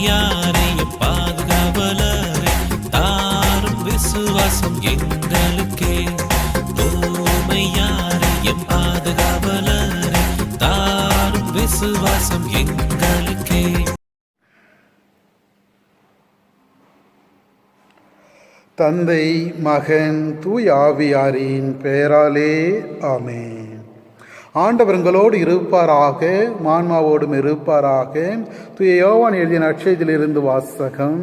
தோமையாரையும் பாதுகாவலரே தாரும் விசுவாசம் எங்களுக்கே. தோமையாரையும் பாதுகாவலரே தாரும் விசுவாசம் எங்களுக்கே. தந்தை, மகன், தூய ஆவியாரின் பெயராலே ஆமென். ஆண்டவர்களோடு இருப்பாராக, மான்மாவோடும் இருப்பாராக. தூய யோவான் எழுதிய நற்செய்தியிலிருந்து வாசகம்.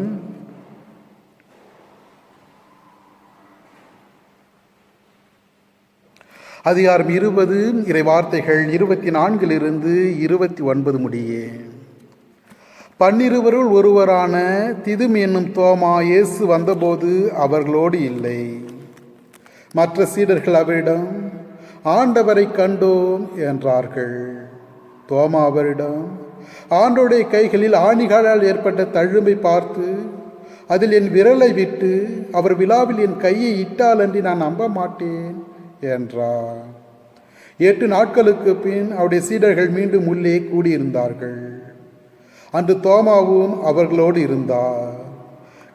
அதிகாரம் 20, இறை வார்த்தைகள் 24 29 முடியே. 12 ஒருவரான திதும் என்னும் தோமா இயேசு வந்தபோது அவர்களோடு இல்லை. மற்ற சீடர்கள் அவரிடம், ஆண்டவரை கண்டோம் என்றார்கள். தோமா அவரிடம், ஆண்டவருடைய கைகளில் ஆணிகளால் ஏற்பட்ட தழும்பை பார்த்து அதில் என் விரலை விட்டு அவர் விழாவில் என் கையை இட்டாலன்றி நான் நம்ப மாட்டேன் என்றார். 8 நாட்களுக்கு பின் அவருடைய சீடர்கள் மீண்டும் உள்ளே கூடியிருந்தார்கள். அன்று தோமாவும் அவர்களோடு இருந்தார்.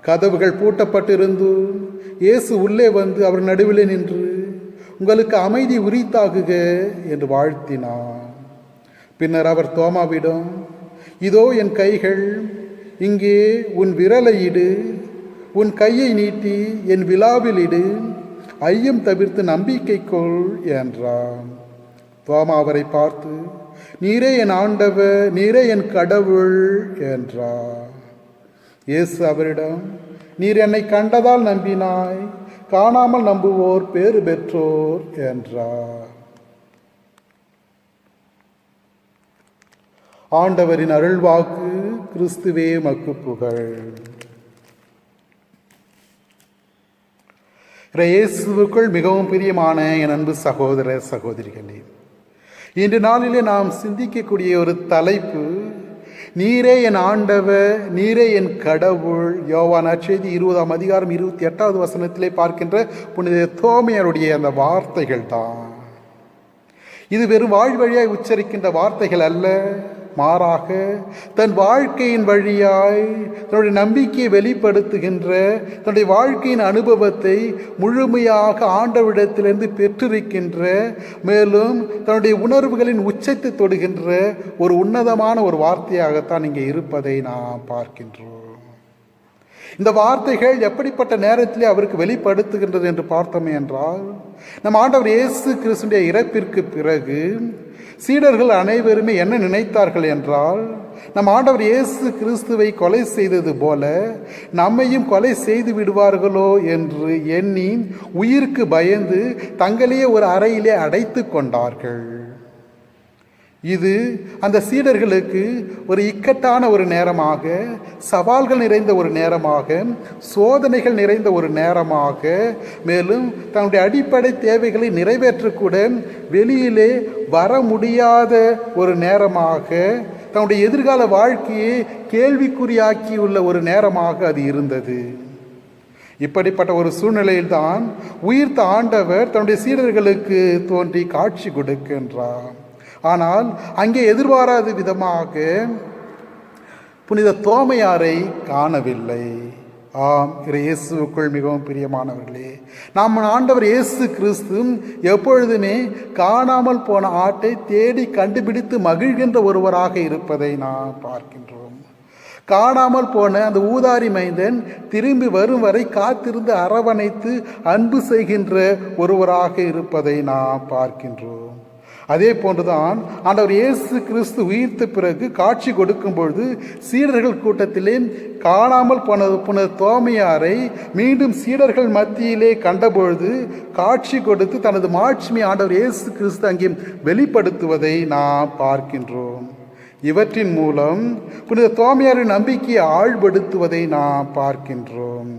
கதவுகள் பூட்டப்பட்டிருந்தும் இயேசு உள்ளே வந்து அவர் நடுவில் நின்று, உங்களுக்கு அமைதி உரித்தாகுக என்று வாழ்த்தினார். பின்னர் அவர் தோமாவிடம், இதோ என் கைகள், இங்கே உன் விரலை இடு, உன் கையை நீட்டி என் விழாவில் இடு, ஐயம் தவிர்த்து நம்பிக்கை கொள் என்றார். தோமா அவரை பார்த்து, நீரே என் ஆண்டவர், நீரே என் கடவுள் என்றார். இயேசு அவரிடம், நீர் என்னை கண்டதால் நம்பினாய், காணாமல் நம்புவோர் பேறு பெற்றோர் என்றார். ஆண்டவரின் அருள்வாக்கு. கிறிஸ்துவே மக்கு புகழ். இயேசுவுக்குள் மிகவும் பிரியமான என் அன்பு சகோதர சகோதரிகளே, இன்று நாளிலே நாம் சிந்திக்கக்கூடிய ஒரு தலைப்பு, நீரே என் ஆண்டவர், நீரே என் கடவுள். யோவான் நற்செய்தி 20ஆம் அதிகாரம் 28வது வசனத்திலே பார்க்கின்ற புனித தோமையாருடைய அந்த வார்த்தைகள் தான். இது வெறும் வழியாய் உச்சரிக்கின்ற வார்த்தைகள் அல்ல, மாறாக தன் வாழ்க்கையின் வழியாய் தன்னுடைய நம்பிக்கையை வெளிப்படுத்துகின்ற, தன்னுடைய வாழ்க்கையின் அனுபவத்தை முழுமையாக ஆண்டவரிடத்திலிருந்து பெற்றிருக்கின்ற, மேலும் தன்னுடைய உணர்வுகளின் உச்சத்தை தொடுகின்ற ஒரு உன்னதமான ஒரு வார்த்தையாகத்தான் இங்கே இருப்பதை நாம் பார்க்கின்றோம். இந்த வார்த்தைகள் எப்படிப்பட்ட நேரத்திலே அவருக்கு வெளிப்படுத்துகின்றது என்று பார்த்தோமே என்றால், நம் ஆண்டவர் இயேசு கிறிஸ்துவின் இறப்பிற்கு பிறகு சீடர்கள் அனைவருமே என்ன நினைத்தார்கள் என்றால், நம் ஆண்டவர் இயேசு கிறிஸ்துவை கொலை செய்தது போல நம்மையும் கொலை செய்து விடுவார்களோ என்று எண்ணி உயிருக்கு பயந்து தங்களையே ஒரு அறையிலே அடைத்து கொண்டார்கள். இது அந்த சீடர்களுக்கு ஒரு இக்கட்டான ஒரு நேரமாக, சவால்கள் நிறைந்த ஒரு நேரமாக, சோதனைகள் நிறைந்த ஒரு நேரமாக, மேலும் தன்னுடைய அடிப்படை தேவைகளை நிறைவேற்றக்கூட வெளியிலே வர முடியாத ஒரு நேரமாக, தன்னுடைய எதிர்கால வாழ்க்கையை கேள்விக்குறியாக்கியுள்ள ஒரு நேரமாக அது இருந்தது. இப்படிப்பட்ட ஒரு சூழ்நிலையில்தான் உயிர்த்த ஆண்டவர் தன்னுடைய சீடர்களுக்கு தோன்றி காட்சி கொடுக்கின்றார். ஆனால் அங்கே எதிர்பாராத விதமாக புனித தோமையாரை காணவில்லை. ஆம், இயேசுவுக்குள் மிகவும் பிரியமானவர்களே, நாம் ஆண்டவர் இயேசு கிறிஸ்து எப்பொழுதுமே காணாமல் போன ஆட்டை தேடி கண்டுபிடித்து மகிழ்கின்ற ஒருவராக இருப்பதை நாம் பார்க்கின்றோம். காணாமல் போன அந்த ஊதாரி மைந்தன் திரும்பி வரும் வரை காத்திருந்து அரவணைத்து அன்பு செய்கின்ற ஒருவராக இருப்பதை நாம் பார்க்கின்றோம். அதே போன்றுதான் ஆண்டவர் இயேசு கிறிஸ்து உயிர்த்த பிறகு காட்சி கொடுக்கும் பொழுது சீடர்கள் கூட்டத்திலே காணாமல் போன தோமையாரை மீண்டும் சீடர்கள் மத்தியிலே கண்டபொழுது காட்சி கொடுத்து தனது மாட்சிமை ஆண்டவர் இயேசு கிறிஸ்து அங்கே வெளிப்படுத்துவதை நாம் பார்க்கின்றோம். இவற்றின் மூலம் புனித தோமையாரின் நம்பிக்கையை ஆழ்படுத்துவதை நாம் பார்க்கின்றோம்.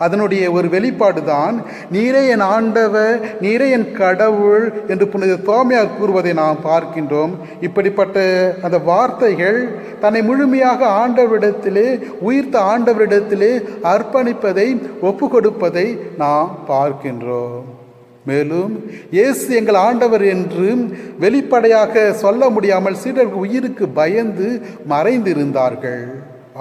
அதனுடைய ஒரு வெளிப்பாடு தான், நீரே என் ஆண்டவர், நீரே என் கடவுள் என்று புனித தோமையார் கூறுவதை நாம் பார்க்கின்றோம். இப்படிப்பட்ட அந்த வார்த்தைகள் தன்னை முழுமையாக ஆண்டவரிடத்திலே, உயிர்த்த ஆண்டவரிடத்திலே அர்ப்பணிப்பதை, ஒப்பு கொடுப்பதை நாம் பார்க்கின்றோம். மேலும் இயேசு எங்கள் ஆண்டவர் என்று வெளிப்படையாக சொல்ல முடியாமல் சீடர்கள் உயிருக்கு பயந்து மறைந்திருந்தார்கள்.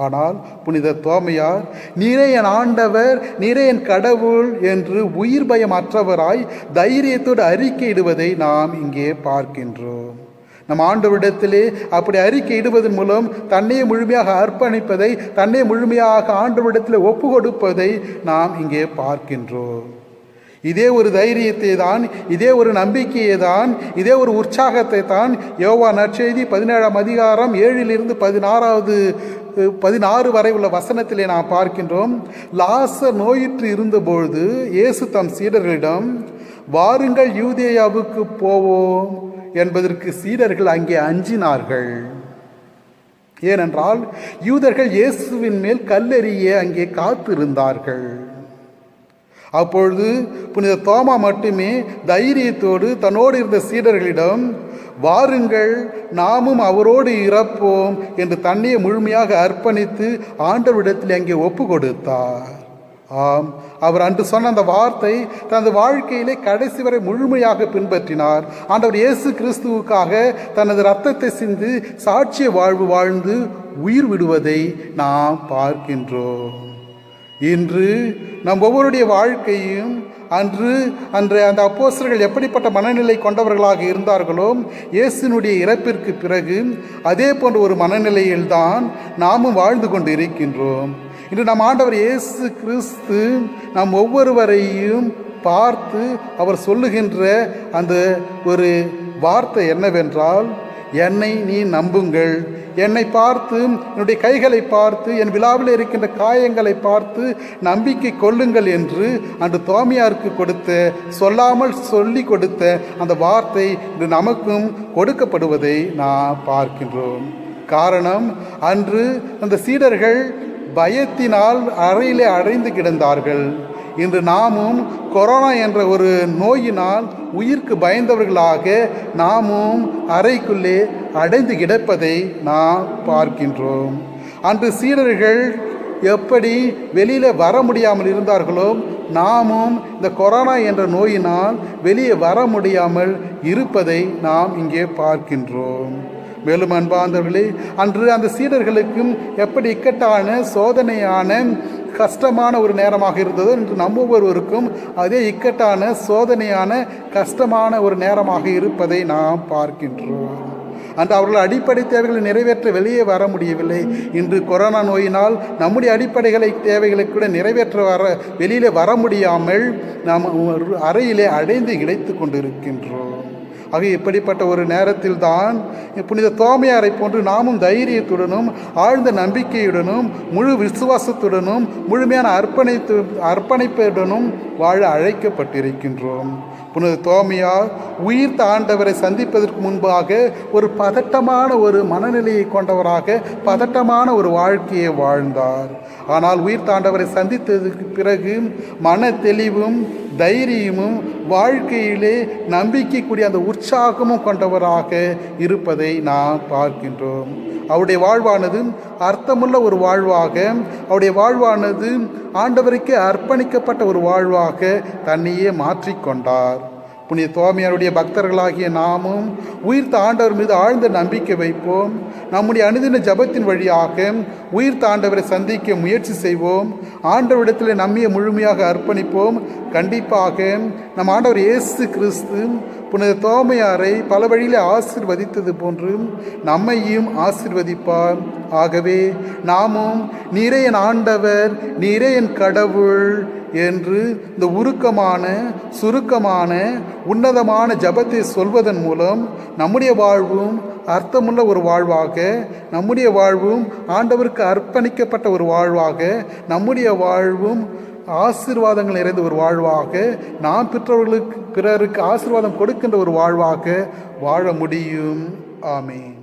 ஆனால் புனித தோமையார் நீரே என் ஆண்டவர், நீரே என் கடவுள் என்று உயிர் பயமற்றவராய் தைரியத்தோடு அறிக்கையிடுவதை நாம் இங்கே பார்க்கின்றோம். நம் ஆண்டவரிடத்திலே அப்படி அறிக்கையிடுவதன் மூலம் தன்னையே முழுமையாக அர்ப்பணிப்பதை, தன்னை முழுமையாக ஆண்டவரிடத்தில் ஒப்பு கொடுப்பதை நாம் இங்கே பார்க்கின்றோம். இதே ஒரு தைரியத்தை தான், இதே ஒரு நம்பிக்கையை தான், இதே ஒரு உற்சாகத்தை தான் யோவான் நற்செய்தி 17ஆம் அதிகாரம் 7லிருந்து 16 வரை உள்ள வசனத்திலே நாம் பார்க்கின்றோம். லாசர் நோயுற்று இருந்தபொழுது இயேசு தம் சீடர்களிடம், வாருங்கள் யூதேயாவுக்கு போவோம் என்பதற்கு சீடர்கள் அங்கே அஞ்சினார்கள். ஏனென்றால் யூதர்கள் இயேசுவின் மேல் கல்லெறிய அங்கே காத்திருந்தார்கள். அப்பொழுது புனித தோமா மட்டுமே தைரியத்தோடு தன்னோடு இருந்த சீடர்களிடம், வாருங்கள் நாமும் அவரோடு இறப்போம் என்று தன்னையே முழுமையாக அர்ப்பணித்து ஆண்டவரிடத்தில் அங்கே ஒப்பு கொடுத்தார். ஆம், அவர் அன்று சொன்ன அந்த வார்த்தை தனது வாழ்க்கையிலே கடைசி வரை முழுமையாக பின்பற்றினார். ஆண்டவர் இயேசு கிறிஸ்துவுக்காக தனது இரத்தத்தை சிந்து சாட்சிய வாழ்வு வாழ்ந்து உயிர் விடுவதை நாம் பார்க்கின்றோம். இன்று நம் ஒவ்வொருடைய வாழ்க்கையும் அன்றைய அந்த அப்போஸ்தலர்கள் எப்படிப்பட்ட மனநிலை கொண்டவர்களாக இருந்தார்களோ, இயேசுனுடைய இறப்பிற்கு பிறகு அதே போன்ற ஒரு மனநிலையில்தான் நாமும் வாழ்ந்து கொண்டு இருக்கின்றோம். இன்று நம் ஆண்டவர் இயேசு கிறிஸ்து நாம் ஒவ்வொருவரையும் பார்த்து அவர் சொல்லுகின்ற அந்த ஒரு வார்த்தை என்னவென்றால், என்னை நீ நம்புங்கள், என்னை பார்த்து, என்னுடைய கைகளை பார்த்து, என் விழாவில் இருக்கின்ற காயங்களை பார்த்து நம்பிக்கை கொள்ளுங்கள் என்று அன்று தோமையாருக்கு கொடுத்த, சொல்லாமல் சொல்லி கொடுத்த அந்த வார்த்தை இன்று நமக்கும் கொடுக்கப்படுவதை நாம் பார்க்கின்றோம். காரணம், அன்று அந்த சீடர்கள் பயத்தினால் அறையிலே அடைந்து கிடந்தார்கள். இன்று நாமும் கொரோனா என்ற ஒரு நோயினால் உயிருக்கு பயந்தவர்களாக நாமும் அறைக்குள்ளே அடைந்து கிடப்பதை நாம் பார்க்கின்றோம். அன்று சீடர்கள் எப்படி வெளியில் வர முடியாமல் இருந்தார்களோ, நாமும் இந்த கொரோனா என்ற நோயினால் வெளியே வர முடியாமல் இருப்பதை நாம் இங்கே பார்க்கின்றோம். மேலும் அன்பார்ந்தவர்களே, அன்று அந்த சீடர்களுக்கும் எப்படி இக்கட்டான சோதனையான கஷ்டமான ஒரு நேரமாக இருந்ததோ, இன்று நம்ம ஒவ்வொருவருக்கும் அதே இக்கட்டான சோதனையான கஷ்டமான ஒரு நேரமாக இருப்பதை நாம் பார்க்கின்றோம். அன்று அவர்கள் அடிப்படை தேவைகளை நிறைவேற்ற வெளியே வர முடியவில்லை. இன்று கொரோனா நோயினால் நம்முடைய அடிப்படைகளை தேவைகளை கூட நிறைவேற்ற வெளியிலே வர முடியாமல் நாம் அறையிலே அடைந்து இழைத்து கொண்டிருக்கின்றோம். ஆக இப்படிப்பட்ட ஒரு நேரத்தில் தான் புனித தோமையாரை போன்று நாமும் தைரியத்துடனும் ஆழ்ந்த நம்பிக்கையுடனும் முழு விசுவாசத்துடனும் முழுமையான அர்ப்பணிப்புடனும் வாழ அழைக்கப்பட்டிருக்கின்றோம். புனித தோமையார் உயிர்த்த ஆண்டவரை சந்திப்பதற்கு முன்பாக ஒரு பதட்டமான ஒரு மனநிலையை கொண்டவராக பதட்டமான ஒரு வாழ்க்கையை வாழ்ந்தார். ஆனால் உயிர்த்த ஆண்டவரை சந்தித்ததற்கு பிறகு மன தெளிவும் தைரியமும் வாழ்க்கையிலே நம்பிக்கைக்குரிய அந்த உற்சாகமும் கொண்டவராக இருப்பதை நாம் பார்க்கின்றோம். அவருடைய வாழ்வானது அர்த்தமுள்ள ஒரு வாழ்வாக, அவருடைய வாழ்வானது ஆண்டவருக்கு அர்ப்பணிக்கப்பட்ட ஒரு வாழ்வாக தன்னையே மாற்றிக்கொண்டார். புனித தோமையாருடைய பக்தர்களாகிய நாமும் உயிர்த்த ஆண்டவர் மீது ஆழ்ந்த நம்பிக்கை வைப்போம். நம்முடைய அனுதின ஜபத்தின் வழியாக உயிர்த்த ஆண்டவரை சந்திக்க முயற்சி செய்வோம். ஆண்டவரிடத்தில் நம்மையை முழுமையாக அர்ப்பணிப்போம். கண்டிப்பாக நம் ஆண்டவர் இயேசு கிறிஸ்து புனித தோமையாரை பல வழியில் ஆசீர்வதித்தது போன்று நம்மையும் ஆசீர்வதிப்பார். ஆகவே நாமும் நீரே என் ஆண்டவர், நீரே என் கடவுள் என்று இந்த உருக்கமான சுருக்கமான உன்னதமான ஜபத்தை சொல்வதன் மூலம் நம்முடைய வாழ்வும் அர்த்தமுள்ள ஒரு வாழ்வாக, நம்முடைய வாழ்வும் ஆண்டவருக்கு அர்ப்பணிக்கப்பட்ட ஒரு வாழ்வாக, நம்முடைய வாழ்வும் ஆசீர்வாதங்கள் நிறைந்த ஒரு வாழ்வாக, நாம் பிறருக்கு ஆசீர்வாதம் கொடுக்கின்ற ஒரு வாழ்வாக வாழ முடியும். ஆமென்.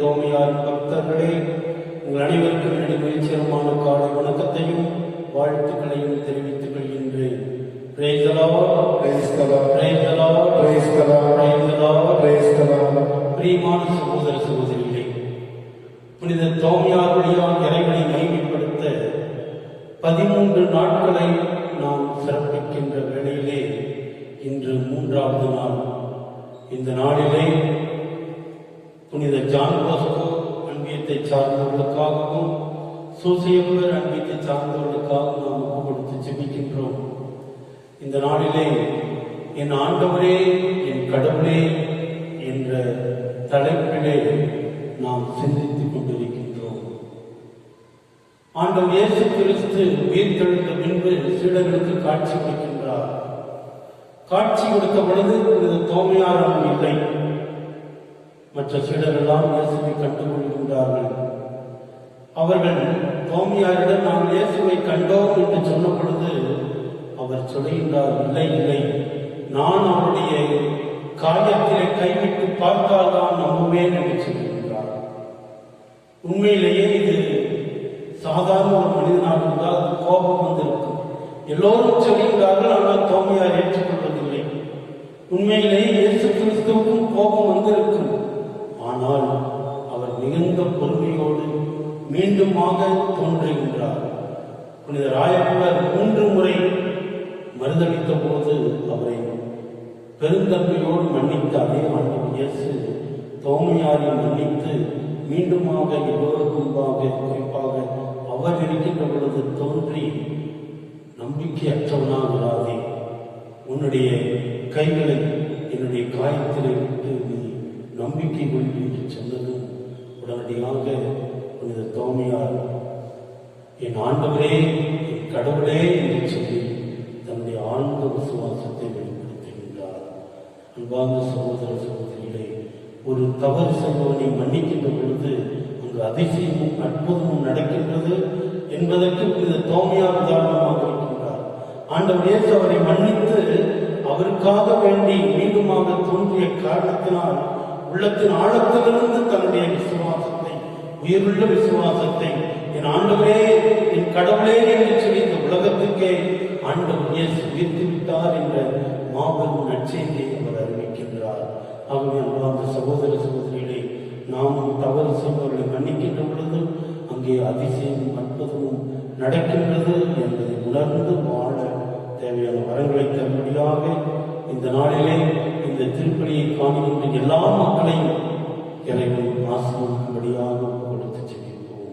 தோமையார் பக்தர்களே, உங்கள் அனைவருக்கும் என்னுடைய மகிழ்ச்சிகரமான காலை வணக்கத்தையும் வாழ்த்துக்களையும் தெரிவித்துக் கொள்கின்றேன். Praise the Lord, praise the Lord, praise the Lord, praise the Lord, praise the Lord, praise the Lord. பிரியமான சகோதர சகோதரிகளே, புனித தோமையார் வழியாக இறைவனை மகிமைப்படுத்த 13 நாட்களை நாம் சிறப்பிக்கின்ற வேளையிலே இன்று 3வது நாள். இந்த நாளிலே புனித ஜான் போஸ்கோ அன்பியத்தை சார்ந்தவர்களுக்காகவும் சூசையப்பர் அன்பியத்தை சார்ந்தவர்களுக்காகவும் நாம் ஒப்பு கொடுத்து ஜெபிக்கின்றோம். இந்த நாளிலே என் ஆண்டவரே என் கடவுளே என்ற தலைப்பிலே நாம் சிந்தித்துக் கொண்டிருக்கின்றோம். ஆண்டவர் இயேசு கிறிஸ்து உயிர்த்தெழுந்த பின்பு சீடர்களுக்கு காட்சி கொடுக்கின்றார். காட்சி கொடுத்த பொழுது புனித தோமையாரும் இல்லை. மற்ற சீடர்களெல்லாம் இயேசுவை கண்டுகொள்கின்றார்கள். அவர்கள் தோமையாரிடம் நாம் இயேசுவை கண்டோம் என்று சொன்ன பொழுது அவர் சொல்கின்றார், இல்லை இல்லை, நான் அவருடைய காயத்திலே கைவிட்டு பார்த்தால்தான் நம்புவேன் என்று சொல்கின்றார். உண்மையிலேயே இது சாதாரண ஒரு மனிதனாக இருந்தால் அது கோபம் வந்திருக்கும். எல்லோரும் சொல்கின்றார்கள், ஆனால் தோமையார் ஏற்றுக்கொள்வதில்லை. உண்மையிலேயே இயேசு கிறிஸ்துவுக்கும் கோபம் வந்திருக்கும். ஆனால் அவர் மிகுந்த பொறுமையோடு மீண்டுமாக தோன்றுகின்றார். புனித ராயப்பர் 3 முறை மறுதளித்த போது அவரை பெருந்தன்மையோடு மன்னித்த அதே ஆண்டவர் இயேசு தோமையாரை மன்னித்து மீண்டுமாக எல்லோருக்கும் முன்பாக குறிப்பாக அவர் இருக்கின்ற பொழுது தோன்றி, நம்பிக்கையற்றவனாகிறாதே, உன்னுடைய கைகளை என்னுடைய காயத்திலே விட்டு நீ நம்பிக்கை கொள் என்று சொன்னதும் உடனடியாக புனித தோமையார் என் ஆண்டவரே என் கடவுளே என்று சொல்லி தன்னுடைய ஆழ்ந்த விசுவாசத்தை வெளிப்படுத்துகின்றார். அன்பார்ந்த சகோதர சகோதரிகளே, ஒரு தவறு செய்பவனை மன்னிக்கின்ற பொழுது அங்கு அதிசயமும் அற்புதமும் நடக்கின்றது என்பதற்கு புனித தோமையார் உதாரணமாக இருக்கின்றார். ஆண்டவர் இயேசு அவரை மன்னித்து அவருக்காக வேண்டி மீண்டுமாக தோன்றிய காரணத்தினால் உள்ளத்தின் ஆழத்திலிருந்து தன்னுடைய விசுவாசத்தை, உயிருள்ள விசுவாசத்தை, என் ஆண்டவரே என் கடவுளே என்று சொல்லி இந்த உலகத்துக்கே ஆண்டவர் இயேசு உயர்த்தி விட்டார் என்ற மாபெரும் நற்செய்தியை அவர் அறிவிக்கின்றார். ஆகவே அன்பார்ந்த சகோதர சகோதரிகளே, நாமும் தவறு செய்பவர்களை மன்னிக்கின்ற பொழுது அங்கே அதிசயமும் அற்புதமும் நடக்கின்றது என்பதை உணர்ந்து வாழ தேவையான வரங்களை தரும்படியாக இந்த நாளிலே இந்த திருப்பலியை காணுகின்ற எல்லா மக்களையும் இறைவன் ஆசீர்வதிக்கும்படியாக கொடுத்து செல்கின்றோம்.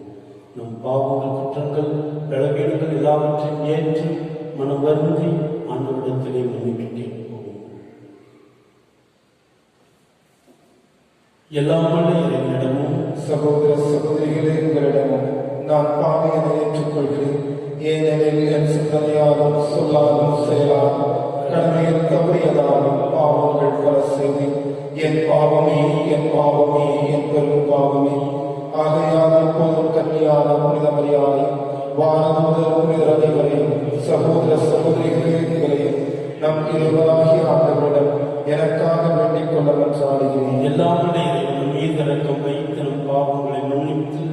நம் பாவங்கள், குற்றங்கள், பலவீனங்கள் எல்லாவற்றையும் ஏற்று மனம் வருந்தி ஆண்டவரிடத்திலே மன்னிப்பு கேட்போம். எல்லாமே இறைவனிடமும் சகோதர சகோதரிகளே, உங்களிடமும் நான் பாவியனை ஏற்றுக்கொள்கிறேன். ஏனெனில் என் சிந்தனையாலும் சொல்லாலும் செயலாலும் கடமையில் தவறியதாலும் பாவங்கள் பல செய்தேன். என் பாவமே என் பாவமே என் பெரும் பாவமே. ஆகையால் எப்போதும் கன்னியான புனித மரியாதை, வானதூதர் புனிதர் அனைவரையும், சகோதர சகோதரிகளே உங்களையும் நம் இறைவனாகிய ஆண்டவரிடம் எனக்காக வேண்டிக் கொள்ள மன்றாடுகிறேன். எல்லாருடைய இறைவன் மீது இரக்கம் வைத்து நம் பாவங்களை மன்னித்து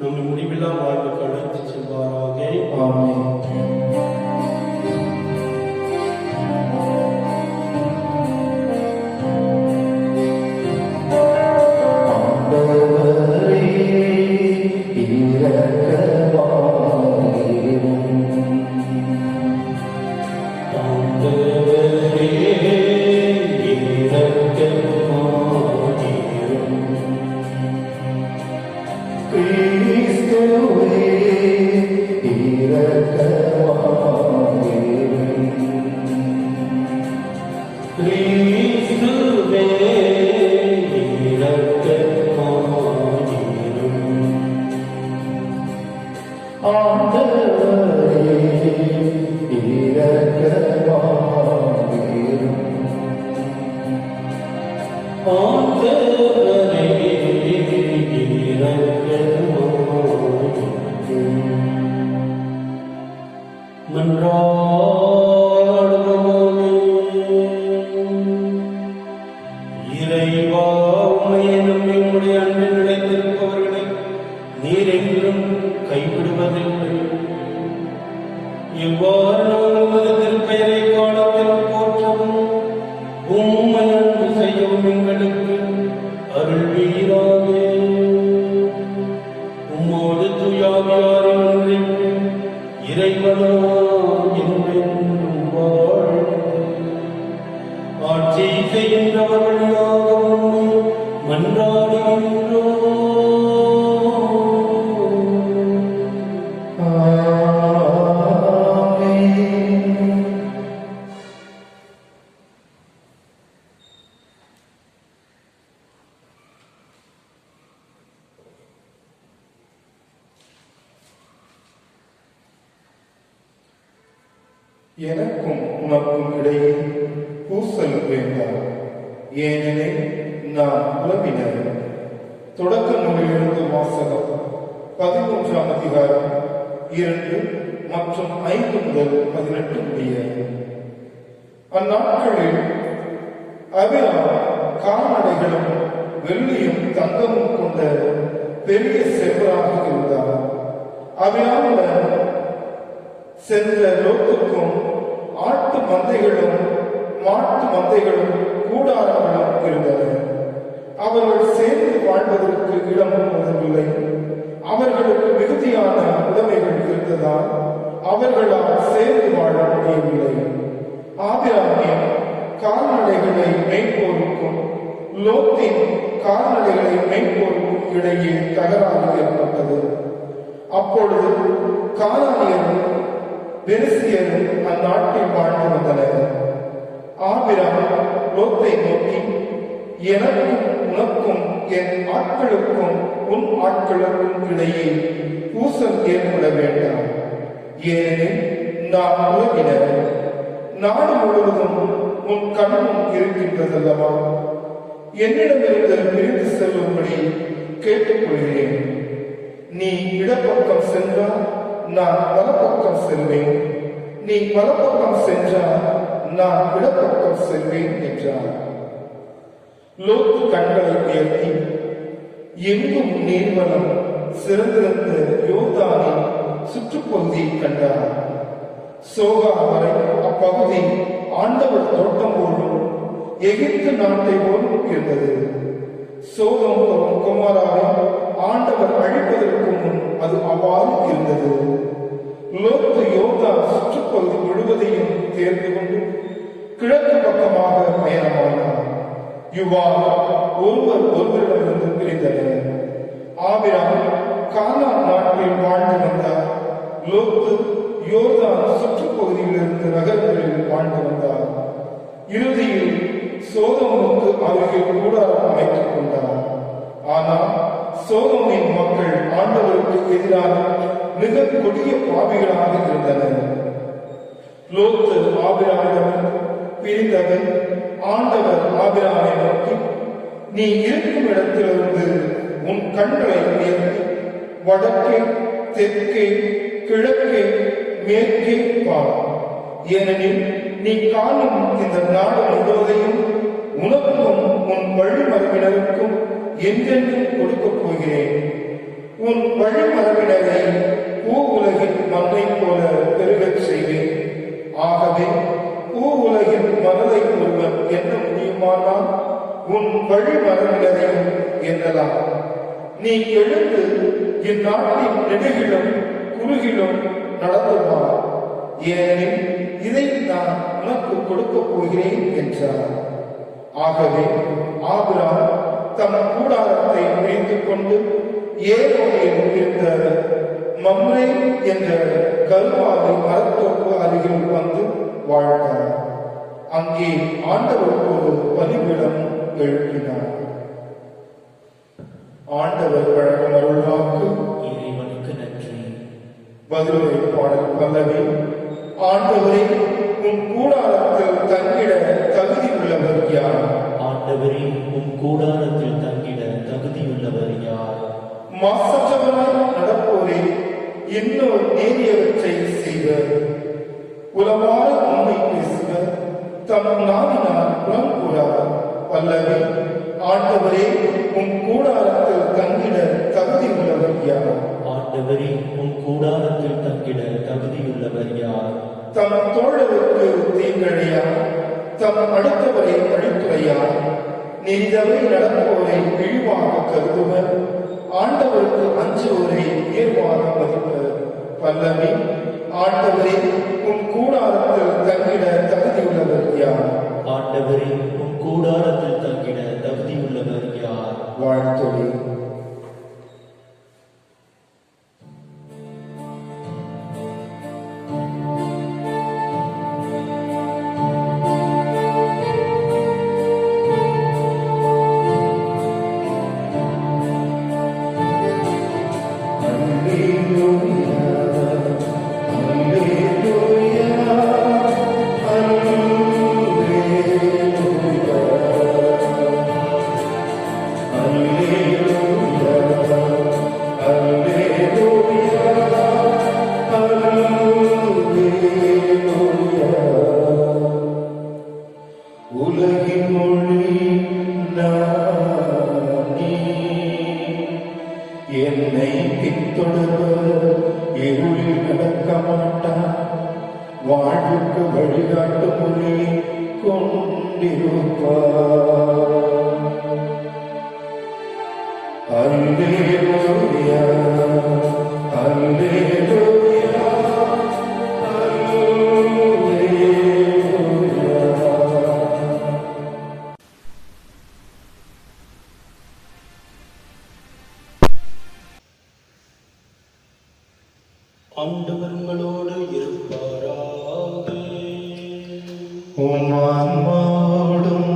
நம்மை முடிவில்லா வாழ்வுக்கு அழைத்து செல்வாராக. ஆமென். இறைவா, உம்மை நம்பி உம்முடைய அன்பில் நிலைத்திருக்க எனக்கும் உனக்கும் இடையே பூசல் வேண்டாம், ஏனெனில் நான் உறவினர். தொடக்க நூலிலிருந்து வாசகம் 13ஆம் அதிகாரம் 2 மற்றும் 5 முதல் 18 முடிய. அந்நாட்களில் அபிராம் கால்நடைகளும் வெள்ளியும் தங்கமும் கொண்ட பெரிய செல்வராக இருந்தார். அபிராமுடன் சென்ற லோத்துக்கும் ஆட்டு மந்தைகளும் மாட்டு மந்தைகளும் கூடாரங்களும் இருந்தன. அவர்கள் சேர்ந்து வாழ்வதற்கு இடம் போதவில்லை. அவர்களுக்கு மிகுதியான உடைமைகள் இருந்ததால் அவர்களால் சேர்ந்து வாழ முடியவில்லை. ஆபிராமின் கால்நடைகளை மேய்ப்போருக்கும் லோத்தின் கால்நடைகளை மேய்ப்போருக்கும் இடையே தகராறு ஏற்பட்டது. அப்பொழுது கானானியரும் பெரிசியரும் அந்நாட்டில் வாழ்ந்து வந்தனர். ஆபிராம் லோத்தை நோக்கி, எனக்கும் உனக்கும் என் ஆட்களுக்கும் உன் ஆட்களுக்கும் இடையே பூசல் ஏற்பட வேண்டாம், ஏனெனில் நான் உறவினர். நாடு முழுவதும் உன் கண்ணும் இருக்கின்றதல்லவா? என்னிடமிருந்து பிரிந்து செல்லும்படி கேட்டுக்கொள்கிறேன். நீ இடப்பக்கம் சென்றால் நான் வலப்பக்கம் செல்வேன், நீ வலப்பக்கம் சென்றால் நான் இடப்பக்கம் செல்வேன் என்றார். லோத்து கண்களை உயர்த்தி எங்கும் நீர்வளம் சிறந்திருந்த யோர்தானின் சுற்றுப்பகுதியை கண்டார். சோகா வரை அப்பகுதி ஆண்டவர் தோட்டம் போலும் எகிப்து நாட்டை போலும் இருந்தது. சோதம் கொமாராவை ஆண்டவர் அழிப்பதற்கு முன் அது அவ்வாறு இருந்தது. லோத்து யோர்தான் சுற்றுப்பகுதி முழுவதையும் தேர்ந்து கொண்டு கிழக்கு பக்கமாக பயணமானார். இவ்வாறு ஒருவர் ஒருவரிடமிருந்து பிரிந்தனர். ஆபிராம் கானான் நாட்டில் வாழ்ந்து வந்தார். லோத்து யோர்தான் சுற்றுப்பகுதியிலிருந்து நகரங்களில் வாழ்ந்து வந்தார். இறுதியில் சோதோமுக்கு அருகில் கூடாரம் அமைத்துக் கொண்டார். ஆனால் சோதோமின் மக்கள் ஆண்டவருக்கு எதிராக மிக கொடிய பாவிகளாக இருந்தனர். லோத்து ஆபிராமிடம் பிரிந்தவன் ஆண்டவர் ஆபிராமை நோக்கி, நீ இருக்கும் இடத்திலிருந்து உன் கண்களை உயர்த்தி வடக்கே தெற்கே கிழக்கே மேற்கே பார், ஏனெனில் நீ காணும் இந்த நாடு முழுவதையும் உனக்கும் உன் வழிமரபினருக்கும் என்றென்றும் கொடுக்கப் போகிறேன். உன் வழிமரபினரை பூ உலகின் மண்ணை போல பெருகச் செய்வேன். ஆகவே பூ உலகின் மனதை ஒருவன் எண்ண முடியுமானால் உன் வழிமரபினரையும் எண்ணலாம். நீ எழுந்து இந்நாட்டின் நெடுகிலும் குறுகிலும் நடந்து வா, ஏனெனில் இதை நான் உனக்கு கொடுக்கப் போகிறேன் என்றார். ஆகவே ஆபிராம் தம் கூடாரத்தை பிரித்துக் கொண்டு ஏரோனில் இருந்த மம்ரே என்ற கல்வாரி மரத்தோப்பு அருகில் வந்து வாழ்ந்தார். அங்கே ஆண்டவருக்கு ஒரு பலிபீடம் எழுப்பினார். ஆண்டவர் வழங்கும் அருள்வாக்கு. இறைவனுக்கு நன்றி. பதிலுரை பாடல் பல்லவி. ஆண்டவரே, உன் கூடாரத்தில் தங்கிட தகுதி உள்ளவர் யார்? ஆண்டவரே, உம் கூடாரத்தில் தங்கிட தகுதியுள்ளவர் யார்? மாசற்றவராய் நடப்போரே, இன்னொரு நேரியவற்றை செய்வர். உலமாற உண்மை பேசுவர், தம் நாவினால் புறம் கூறார். பல்லவி. ஆண்டவரே, உன் கூடாரத்தில் தங்கிட தகுதி உள்ளவர் யார்? ஆண்டவரே, உம் கூடாரத்தில் தங்கிட தகுதியுள்ளவர் யார்? தம் தோழருக்கு தீங்கழையார், தம் அடுத்தவரை அழித்துறையார், நெறிதவை நடப்போரை இழிவாக கருதுவர், ஆண்டவருக்கு அஞ்சுவோரை உயர்வாக மதிப்பர். பல்லவி. ஆண்டவரே, உன் கூடாரத்தில் தங்கிட தகுதியுள்ளவர் யார்? ஆண்டவரே, உம் கூடாரத்தில் தங்கிட தகுதியுள்ளவர் யார்? வாழ்த்தொழி. Alleluia, Alleluia. உலகின் மொழி நானே, என்னை பின்தொடர்வர் இருளில் நடக்க மாட்டான், வாழ்வுக்கு வழிகாட்டு மொழி கொண்டிருப்பார். அல்லேலூயா, அல்லேலூயா, அல்லேலூயா. ஆண்டவர் உங்களோடு இருப்பாராக. உம் ஆன்மாவோடும்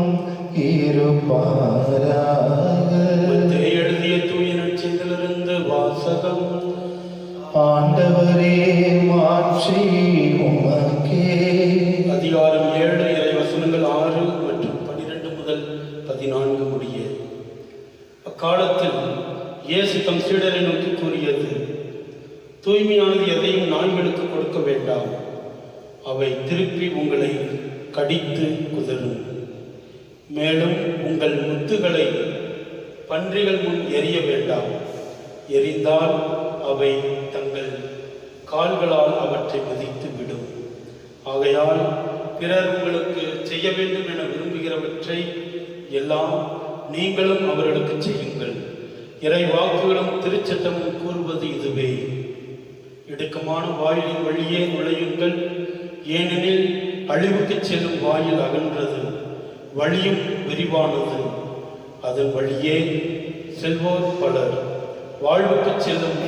இருப்பாராக. மத்தேயு எழுதிய தூய நற்செய்தியிலிருந்து வாசகம். ஆண்டவரே, மாட்சி உமக்கே. அதிகாரம் 7 இறைவசனங்கள் 6 மற்றும் 12 முதல் 14 முடிய. அக்காலத்தில் இயேசு தம் சீடரை நோக்கி கூறியது, தூய்மையானது எதையும் நாய்களுக்கு கொடுக்க வேண்டாம், அவை திருப்பி உங்களை கடித்து குதறும். மேலும் உங்கள் முத்துகளை பன்றிகள் முன் எரிய வேண்டாம், எரிந்தால் அவை தங்கள் கால்களால் அவற்றை மிதித்து விடும். ஆகையால் பிறர் உங்களுக்கு செய்ய வேண்டும் என விரும்புகிறவற்றை எல்லாம் நீங்களும் அவர்களுக்கு செய்யுங்கள். இறை வாக்குகளும் திருச்சட்டமும் கூறுவது இதுவே. இடுக்கமான வாயிலின் வழியே நுழையுங்கள், ஏனெனில் அழிவுக்கு செல்லும் வாயில் அகன்றது, வழியும் விரிவானது, அதன் வழியே செல்வோர் பலர். வாழ்வுக்கு செல்லும்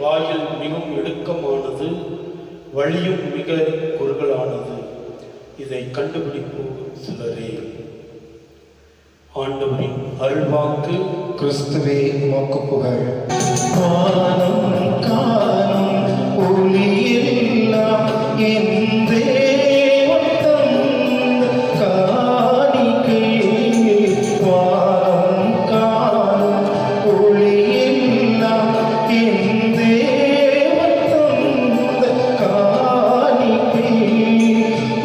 வாயில் மிகவும் இடுக்கமானது, வழியும் மிக குறுகலானது, இதை கண்டுபிடிப்போர் சிலரே. ஆண்டவரின் அருள்வாக்கு. கிறிஸ்துவே உமக்கு புகழ். வானம் காணும் ஒளியெல்லாம் என் தேவன் தந்த காணிக்கையே. வானம் காணும் ஒளியெல்லாம் என் தேவன் தந்த காணிக்கையே.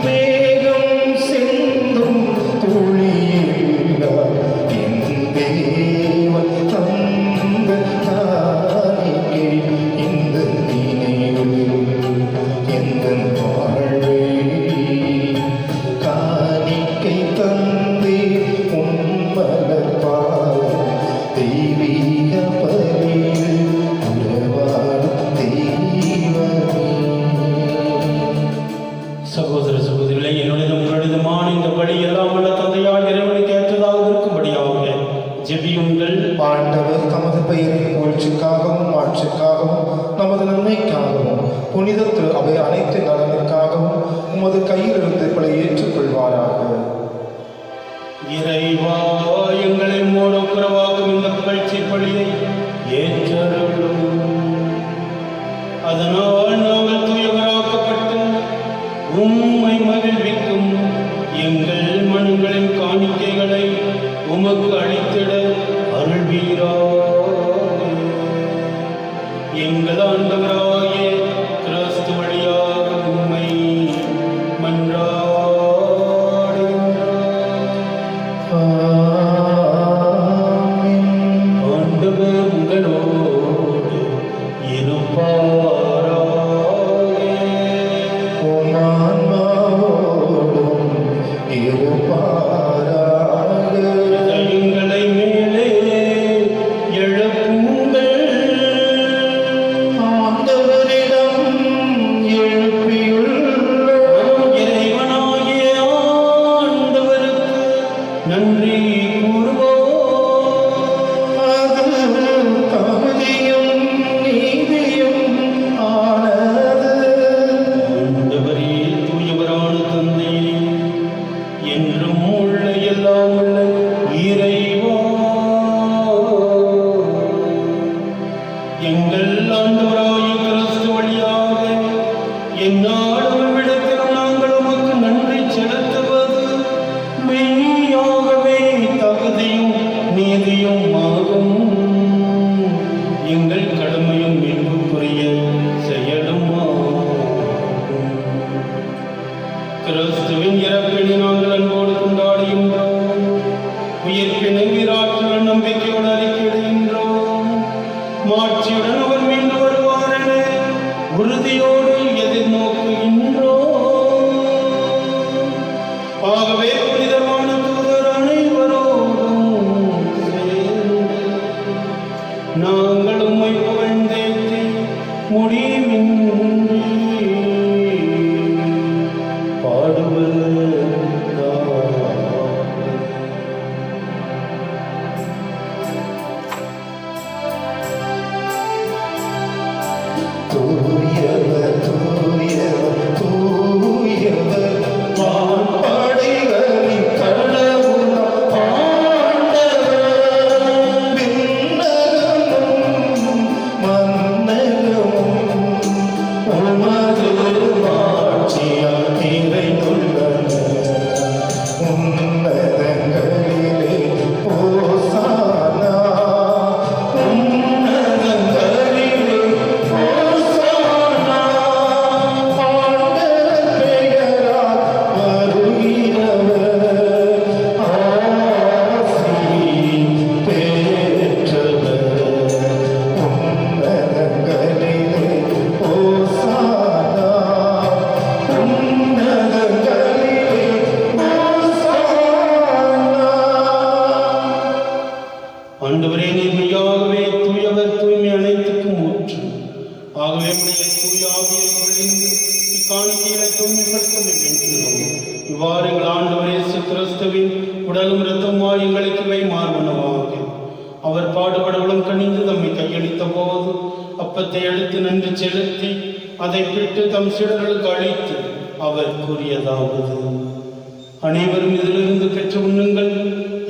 மேகம் செந்தும் துளியெல்லாம் என் தேவன் தந்த காணிக்கை. இந்த நினைவு எந்தன் வாழ்வே காணிக்கை தந்தே உன்மலர் பாதம். தெய்வீக பலியில் உறவாடும் தெய்வமே. சகோதர சகோதரிகளே, என்னுடைய உங்களிடமான இந்த பலி எல்லாம் உள்ள தந்தையால் இறைவனுக்கு ஏற்றதாக இருக்கும்படியாக ஜெபியுங்கள். ஆண்டவர் தமது பெயரின் புகழ்ச்சிக்காகவும் ஆட்சிக்காகவும் நமது நன்மைக்காகவும் புனித திரு அவை அனைத்து நலனுக்காகவும் உமது கையிலிருந்து பலி ஏற்றுக்கொள்வாராக. இறைவா, எங்களை உம்மோடு ஒப்புரவாக்கும் இந்த புகழ்ச்சி பலியை ஏற்றருளும். அதனால் நாங்கள் தூயவராக்கப்பட்டு உம்மை மகிழ்விக்கும் எங்கள் மனங்களின் காணிக்கைகளை உமக்கு அளித்திட அருள்வீராக. எங்கள் ஆண்டவராகிய கிறிஸ்து வழியாக உம்மை மன்றாடுகின்றோம். ஆமென். பலியாகும் எங்கள் கடமையும் மீட்புக்குரிய செயலும் கிறிஸ்துவின் இறப்பினை நாங்கள் அன்போடு கொண்டாடுகின்றோம். உயிர்ப்பினை வீராற்றுடன் நம்பிக்கையோடு அறிக்கையிடுகின்றோம். மாட்சியுடன் அவர் மீண்டு வருவார் என உறுதியோடு எதிர்நோக்குகின்றோம். ஆகவே புனிதமான தூதர் அனைவரோடும் சேர்ந்து நாங்கள் உம்மை புகழ்ந்தேத்தி முடிவின்றி தூயவர் தூயவர் தூயவர் வான்படைகளின் கடவுள் ஆண்டவர். விண்ணகமும் மண்ணகமும் உமது ஆட்சியால் நிறைந்துள்ளன. உன்னதங்களிலே ஓசானா, உன்னதங்களிலே ஓசானா. ஆண்டவர் பெயரால் வருகிறவர் ஆசி பெற்றவர். உன்னதங்களிலே ஓசானா, உன்னதங்களிலே ஓசானா. ஆண்டவரே, நீர் மெய்யாகவே தூயவர், தூய்மை அனைத்துக்கும் ஊற்று. ஆகவே உடைய தூய ஆவியை பொழிந்து இக்காணிக்கைகளை தூய்மைப்படுத்த வேண்டுகிறோம். இவ்வாறு எங்கள் ஆண்டவர் இயேசு கிறிஸ்துவின் உடலும் இரத்தமாய் எங்களுக்கு இவை மாறுவனவாக. அவர் பாடுபடவளும் கணிந்து தம்மை கையளித்த போது அப்பத்தை எடுத்து நன்றி செலுத்தி அதை பிட்டு தம் சீடர்களுக்கு அளித்து அவர் கூறியதாவது: அனைவரும் இதிலிருந்து பெற்று உண்ணுங்கள்,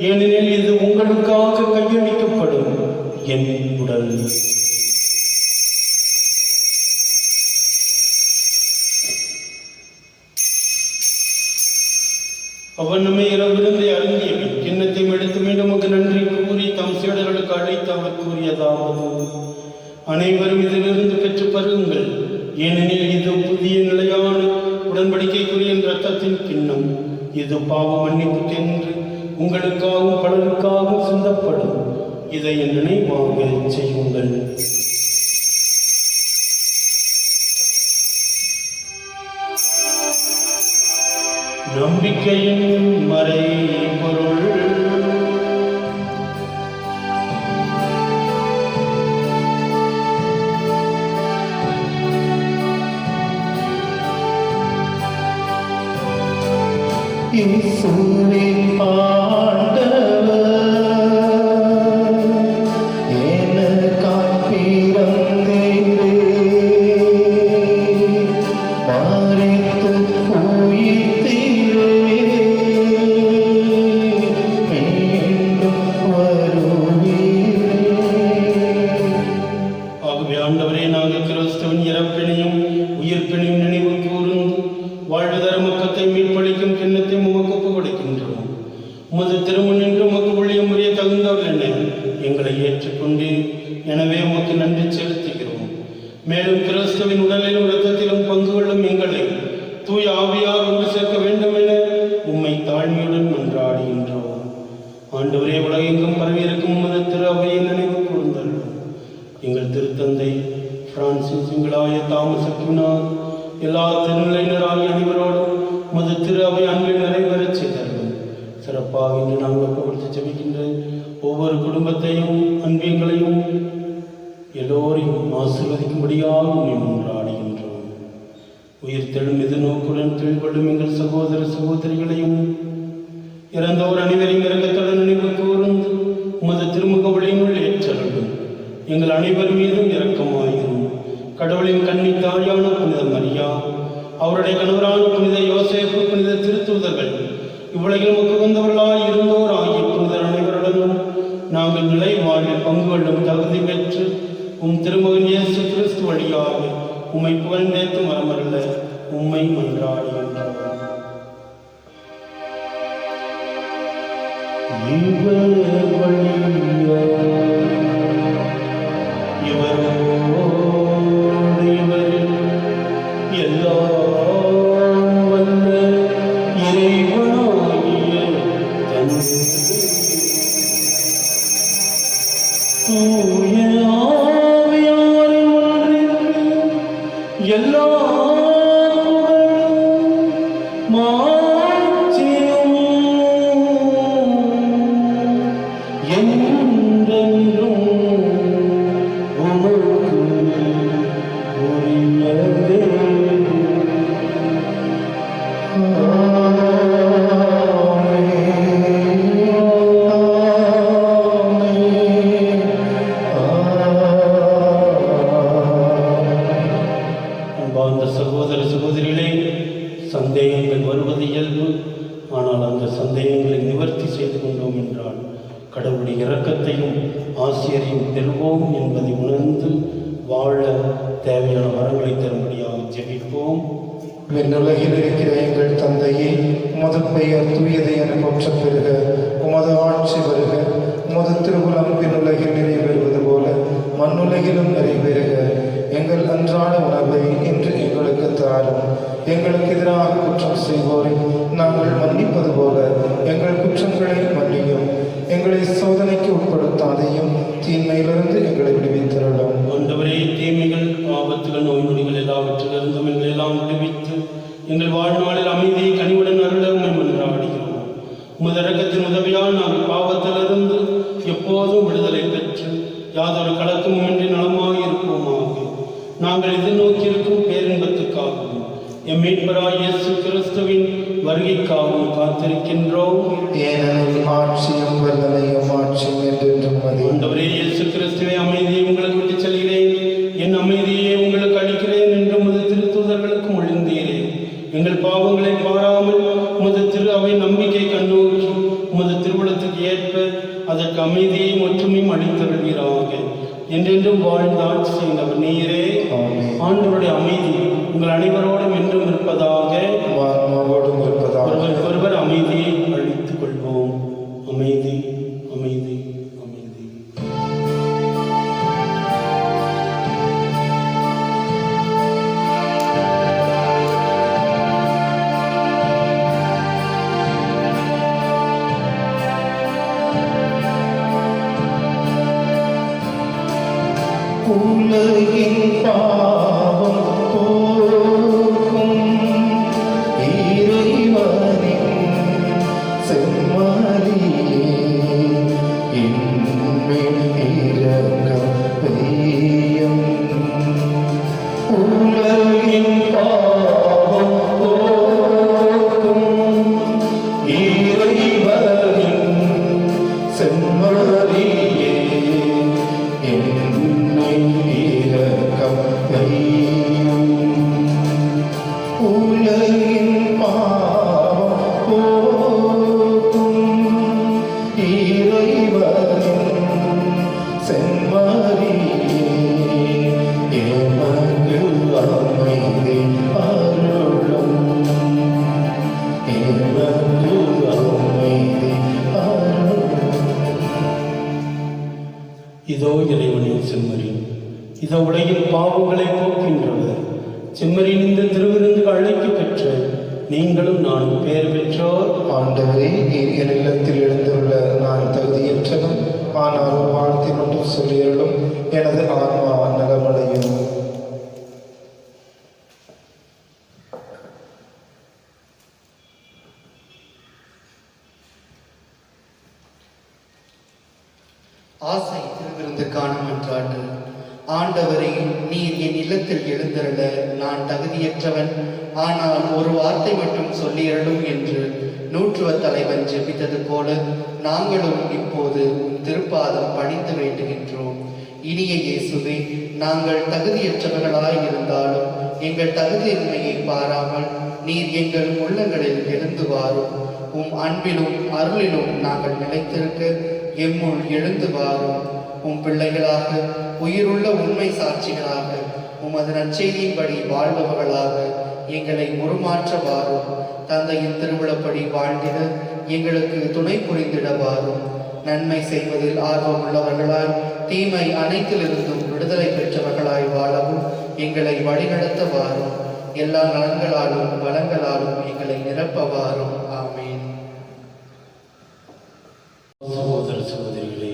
ஏனெனில் இது உங்களுக்காக கையளிக்கப்படும் என் உடல். அவன் நம்மை இரவிருந்தை அருந்தியவன் கிண்ணத்தையும் எடுத்து மீண்டும் உமக்கு நன்றி கூறி தம் சீடர்களுக்கு அழைத்து அவர் கூறியதாவது: அனைவரும் இதிலிருந்து பெற்று பருகுங்கள், ஏனெனில் இது புதிய நிலையான உடன்படிக்கைக்குரிய இரத்தத்தின் கிண்ணம். இது பாவ மன்னிப்புக்கென்று உங்களுக்காகவும் பலருக்காகவும் சிந்தப்படும். இதை என் நினைவாக செய்யுங்கள். நம்பிக்கையின் மறைபொருள். இயேசுவே ஆண்டவர் எனக்காய் பிறந்தீரே, மரித்து உயிர்த்தீரே, மீண்டும் வருவீரே. ஆகவே ஆண்டவரே, நாங்கள் கிறிஸ்துவின் இறப்பினையும் உயிர்ப்பினையும் நினைவு கூர்ந்து வாழ்வு தரும் மக்கத்தை மீட்பளிக்கும் கிண்ணத்தை உமக்கு ஒப்புக் கொடுக்கின்றோம். உமது திருமுன்னின்று உமக்கு ஊழியம் புரிய தகுந்தவர்கள் என எங்களை ஏற்றுக்கொண்டு எனவே உமக்கு நன்றி செலுத்துகிறோம். மேலும் கிறிஸ்துவின் உடலிலும் இரத்தத்திலும் பங்கு கொள்ளும் எங்களை தூய ஆவியார் ஒன்று சேர்க்க வேண்டும் என உம்மை தாழ்மையுடன் மன்றாடுகின்றோம். ஆண்டவரே, உலகெங்கும் பரவியிருக்கும் உமது திரு அவையை நினைவு கூர்ந்தருளும். எங்கள் திருத்தந்தை பிரான்சிஸ், எங்களாய தாமஸ் அக்வினார், எல்லா திருநிலையினராகிய அனைவரோடும் உமது திரு அவை அன்பில் நிறைவேறச் செய்தருளும். சிறப்பாக இன்று நாங்கள் ஒப்புக்கொடுத்து ஜெபிக்கின்ற ஒவ்வொரு குடும்பத்தையும் அன்பியங்களையும் எல்லோரையும் ஆசீர்வதிக்கும்படியாக உம்மை மன்றாடுகின்றோம். உயிர்த்தெழும் எதிர்நோக்குடன் தொழில்கொள்ளும் எங்கள் சகோதர சகோதரிகளையும் இறந்தோர் அனைவரையும் இரக்கத்துடன் நினைவு கூர்ந்து உமது திருமுக வழியினுள் ஏற்றருளும். எங்கள் அனைவர் மீதும் இரக்கமாயிரும். கடவுளின் கன்னி தாயான புனித மரியா, அவருடைய கணவரான புனித யோசேப்பு, புனித திருத்தூதர்கள், இவ்வுலகில் உகந்தவர்களாய் இருந்தோர் ஆகிய புனிதர் அனைவருடனும் நாங்கள் நிலை வாழ்வில் பங்கு கொள்ளும் தகுதி பெற்று உம் திருமகன் இயேசு கிறிஸ்து வழியாக உம்மை புகழ்ந்தேத்து மரமல்ல உம்மை மன்றாடுகின்றோம். இவர் வழியாக தூய ஆவியாரின் ஒன்றிற்கு எல்லா புகழும் மாட்சியும் என்றென்றும் உமக்கு உரியதே. அன்பார்ந்த சகோதர சகோதரிகளே, சந்தேகங்கள் வருவது இயல்பு. ஆனால் அந்த சந்தேகங்களை நிவர்த்தி செய்து கொண்டோம் என்றால் கடவுளுடைய இரக்கத்தையும் ஆசிரியரையும் பெறுவோம் என்பதை உணர்ந்து வாழ தேவையான வரங்களை தரும்படியாக ஜெபிப்போம். விண்ணுலகில் இருக்கிற எங்கள் தந்தையே, உமது பெயர் தூயது என போற்றப் பெறுக. உமது ஆட்சி வருக. உமது திருவுளம் விண்ணுலகில் நிறைவேறுவது போல மண்ணுலகிலும் நிறைவேறுக. எங்கள் அன்றாட உணவை இன்று எங்களுக்கு தாரும். எங்களுக்கு எதிராக குற்றம் செய்வோரை நாங்கள் மன்னிப்பது போல எங்கள் குற்றங்களை மன்னியும். எங்களை சோதனைக்கு உட்படுத்தாதையும் தீமையிலிருந்து எங்களை விடுவித்தருளும். ஆண்டவரே, தீமைகள், ஆபத்துகள், நோய் நொடிகள் எல்லாவற்றிலிருந்தும் எங்களை எல்லாம் விடுவித்து எங்கள் வாழ்நாளில் அமைதியை கனிவுடன் அருள உம்மை மன்றாடுகிறோம். உமது இரக்கத்தின் உதவியால் நாங்கள் பாவத்திலிருந்து எப்போதும் விடுதலை பெற்று யாதொரு கலக்கமுமின்றி நலமாக இருப்போமாக. நாங்கள் எதிர்நோக்கியிருக்கும் பேரின்பத்துக்காகவும் எம் மீட்பராய் இயேசு கிறிஸ்துவின் வருகைக்காகவும் காத்திருக்கின்றோம். ஏனெனில் ஆட்சியும் வல்லமையும் ஆட்சியும் என்றென்றும் மதி. ஆண்டவரே இயேசு கிறிஸ்துவே, அமைதியை உங்களுக்கு விட்டுச் செல்கிறேன், என் அமைதியை உங்களுக்கு அளிக்கிறேன் என்று உமது திருத்தூதர்களுக்கு மொழிந்தீரே. எங்கள் பாவங்களை பாராமல் உமது திரு அவை நம்பிக்கை கண்ணோக்கி உமது திருவுளத்துக்கு ஏற்ப அதற்கு அமைதியையும் ஒற்றுமையும் அளித்தருள்வீராக. என்றென்றும் வாழ்ந்து ஆட்சி செய்தவர் நீரே. ஆண்டவருடைய அமைதி உங்கள் அனைவரோடும் என்றும் இருப்பதாக. ஒருவர் அமைதியை அளித்துக் கொள்வோம். அமைதி, அமைதி, அமைதி. உலகின் பாவம் போக்கும் இறைவனின் செம்மறியே, என்மேல் இரக்கம் வையும். உலகின் பாவம் போக்கும் இறைவனின் செம்மறியே, உலகின் பாவம் போக்கும் இறைவனின் செம்மறியே, எமக்கு அமைதி அருளும். எமக்கு அமைதி அருளும். இதோ இறைவனின் செம்மறி, இதோ உலகின் பாவங்களை போக்கின்றவர். செம்மறியின் இந்த திருவிருந்து அழைக்க பெற்ற நீங்களும் நானும் பெயர் பெற்றோர். ஆண்டவரே, நீர் என் இல்லத்தில் எழுந்துள்ள நான் தகுதியற்றவன். ஆனால் ஒரு வார்த்தை மட்டும் சொல்லியருளும், எனது ஆன்மா நலமடையும். ஆசை திருவிருந்துக்கான மன்றாட்டு. ஆண்டவரே, நீர் என் இல்லத்தில் எழுந்தருள நான் தகுதியற்றவன். ஆனால் ஒரு வார்த்தை மட்டும் சொல்லியருளும் என்று நூற்றுவ தலைவன் ஜெபித்தது போல நாங்களும் இப்போது உன் திருப்பாதம் பணிந்து வேண்டுகின்றோம். இனிய இயேசுவே, நாங்கள் தகுதியற்றவர்களாய் இருந்தாலும் எங்கள் தகுதியின்மையை பாராமல் நீர் எங்கள் உள்ளங்களில் எழுந்து வாரும். உம் அன்பிலும் அருளிலும் நாங்கள் நிலைத்திருக்க எம்முள் எழுந்து வாரும். உம் பிள்ளைகளாக, உயிருள்ள உண்மை சாட்சிகளாக, உமது நற்செய்தியின்படி வாழ்பவர்களாக எங்களை உருமாற்ற வாரும். தந்தையின் திருவிழப்படி வாழ்ந்திட எங்களுக்கு துணை புரிந்திட வாரும். நன்மை செய்வதில் ஆர்வமுள்ளவர்களாய், தீமை அனைத்திலிருந்தும் விடுதலை பெற்றவர்களாய் வாழவும் எங்களை வழிநடத்த வாரும். எல்லா நலன்களாலும் வளங்களாலும் எங்களை நிரப்ப வாரும். ஆமீன். சகோதர சகோதரிகளே,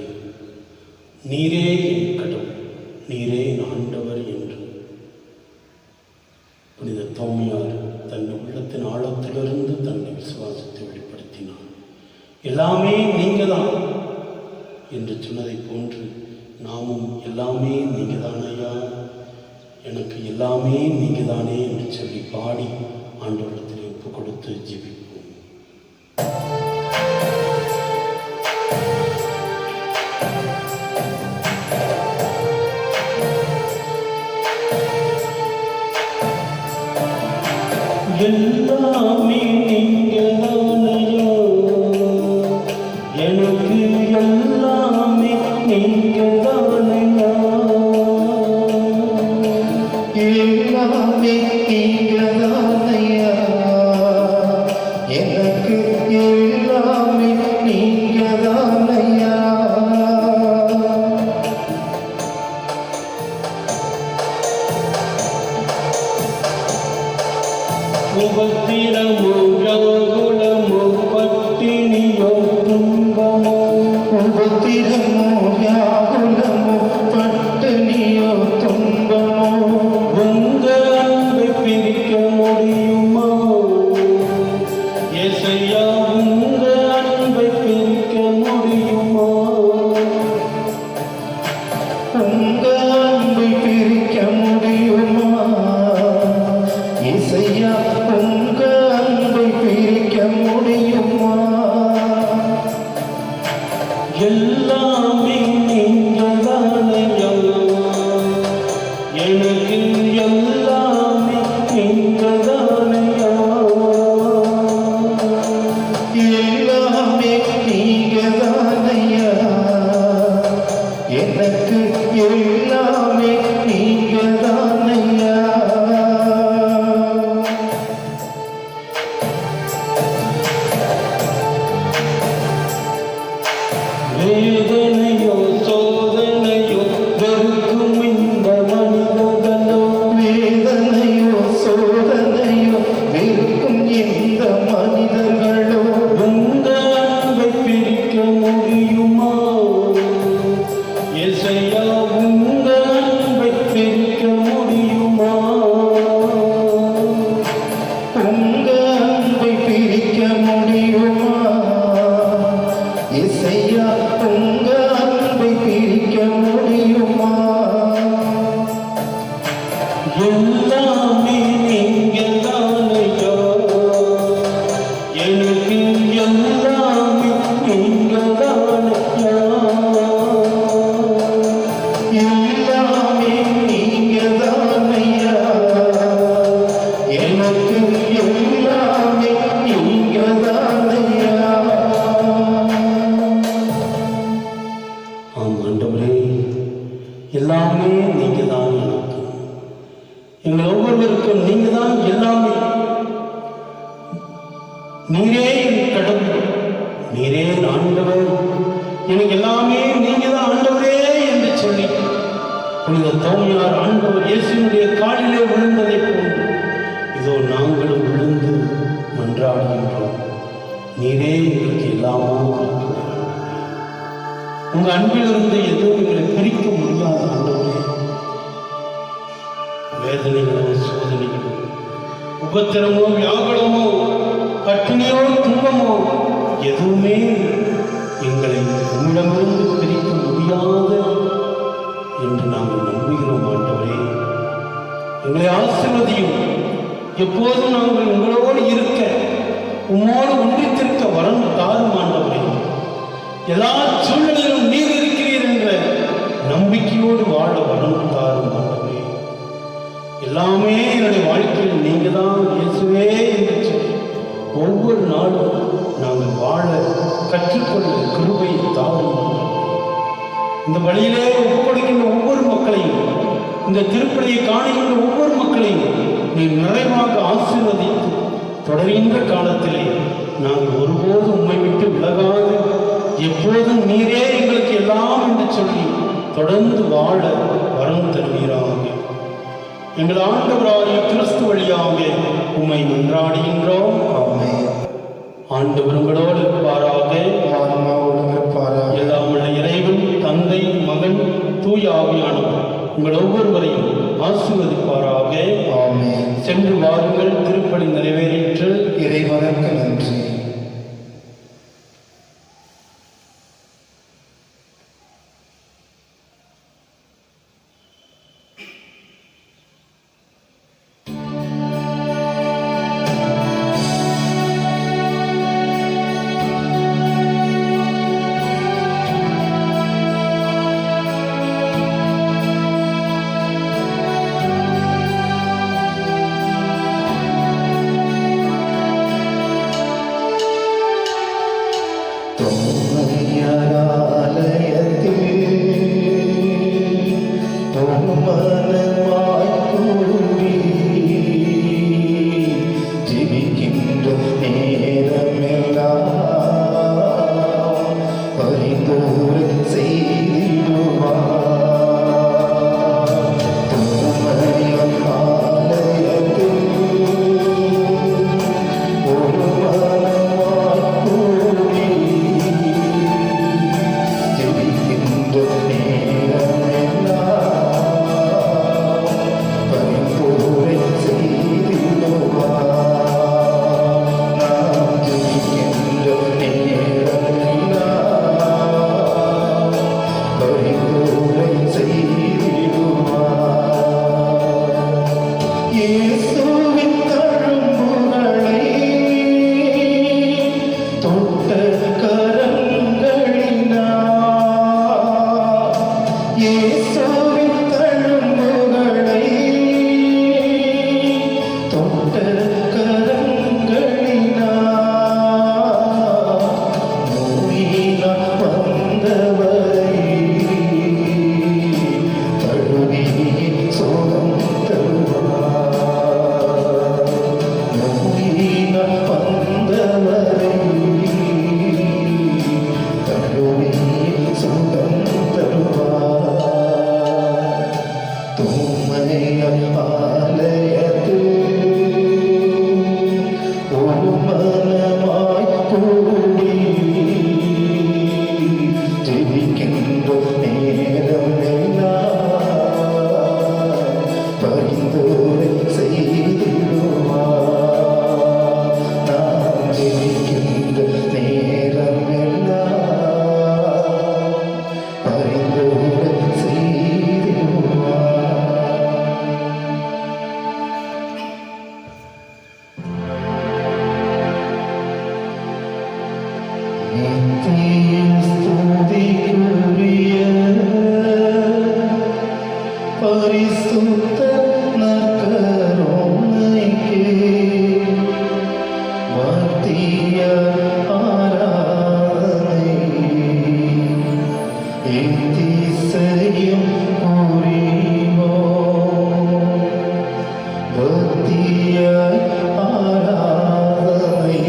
நீரே என் கடவுள், நீரே என் ஆண்டவர் என்று புனித தோமையார் தன் உள்ளத்தின் ஆழத்திலிருந்து தன்னை விசுவாசத்தை வெளிப்படுத்தினார். எல்லாமே நீங்க தான் என்று சொன்னதை போன்று நாமும் எல்லாமே நீங்க தான் ஐயா, எனக்கு எல்லாமே நீங்க தானே என்று சொல்லி பாடி ஆண்டவரிடத்தில் ஒப்பு கொடுத்து ஜெபிப்போம். எல்லாமே நீங்க தானையா, எனக்கு எல்லாமே நீங்க தானையா, எல்லாமே நீங்கதானையா, எனக்கு எல்லாமே நீங்கதானையா. உபத்திரமோ வியாகுலமோ பட்டினியோ துன்பமோ, உபத்திரமோ வியாகுலமோ பட்டினியோ துன்பமோ, உங்க அன்பை பிரிக்க முடியுமா ஏசையா, உங்க அன்பை பிரிக்க முடியுமா, உங்க அன்பை பிரிக்க முடியுமா இசையா, உங்க அன்பை பிரிக்க முடியுமா. எல்லாமே நீங்க தானையா, எனக்கு எல்லாமே நீங்க தானையா, எல்லாமே நீங்கதானையா, எனக்கு எல்லாமே நீங்கதானையா. வேதனையோ சோதனையோ வெறுக்கும் இந்த மனிதர்களோ, வேதனையோ சோதனையோ வெறுக்கும் இந்த மனிதர்களோ, உங்க அன்பை பிரிக்க முடியுமா ஏசையா, உங்க அன்பை பிரிக்க முடியுமா, உங்க அன்பை பிரிக்க முடியுமா இசையா, உங்க அன்பை பிரிக்க முடியுமா. எல்லாமே நீங்க தானையா, எனக்கு எல்லாமே நீங்க தானையா, எல்லாமே நீங்கதானையா, எனக்கு எல்லாமே நீங்கதானையா. ஆம் ஆண்டவரே, எல்லாமே நீங்க தான் எனக்கு, எங்கள் ஒவ்வொருவருக்கும் நீங்க தான் எல்லாமே. நீரே என் கடவுள், நீரே என் ஆண்டவர், எனக்கு எல்லாமே நீங்க தான் ஆண்டவரே என்று சொல்லி புனித தோமையார் ஆண்டவர் இயேசுவினுடைய காலிலே விழுந்ததை போன்று இதோ நாங்களும் விழுந்து மன்றாடுகின்றோம். நீரே எங்களுக்கு எல்லாமும் கொடுத்துள்ளார். உங்க அன்பிலிருந்து எதுவும் எங்களை பிரிக்க முடியாத ஆண்டவரே, வேதனைகளோ சோதனைகளோ உபத்திரமோ வியாகுலமோ பட்டினியோ துன்பமோ எதுவுமே எங்களை உம்மிடமிருந்து பிரிக்க முடியாது என்று நாங்கள் நம்புகிறோம் ஆண்டவரே. எங்களை ஆசீர்வதியும், எப்போதும் நாங்கள் உங்களோடு இருக்க, உம்மோடு ஒன்றித்திருக்க வரம் தாரும் ஆண்டவரே. எல்லா சூழ்நிலையிலும் நீர் இருக்கிறீர் என்ற நம்பிக்கையோடு வாழ வரம் தாரும் ஆண்டவரே. எல்லாமே என்னுடைய வாழ்க்கையில் நீங்க தான் இயேசுவே என்று சொல்லி ஒவ்வொரு நாளும் நாங்கள் வாழ கற்றுக்கொள்ள கிருபை தாரும் ஆண்டவரே. இந்த வழியிலே ஒப்புக்கொடுக்கின்ற ஒவ்வொரு மக்களையும், இந்த திருப்பலியை காணுகின்ற ஒவ்வொரு மக்களையும் நீர் நிறைவாக ஆசீர்வதித்து தொடர்கின்ற காலத்திலே நாங்கள் ஒருபோதும் உம்மை விட்டு விலகாது எப்போதும் நீரே எங்களுக்கு எல்லாம் என்று சொல்லி தொடர்ந்து வாழ வரம் தருவீராக. எங்கள் ஆண்டவராகிய கிறிஸ்து வழியாக உம்மை மன்றாடுகின்றோம். ஆமென். ஆண்டவர் உங்களோடு இருப்பாராக. ஆன்மாவோடும் இருப்பாராக. எல்லாம் உள்ள இறைவன் தந்தை தந்தை, மகன், தூய ஆவியானவர் உங்கள் ஒவ்வொருவரையும் ஆசீர்வதிப்பாராக. ஆமென். சென்று வாருங்கள், திருப்பலி நிறைவேறிற்று. இறைவனுக்கு நன்றி. பரிசுத்த நற்கருணைக்கு மத்திய ஆராதனை எத்திசையும் புரிவோம். மத்திய ஆராதனை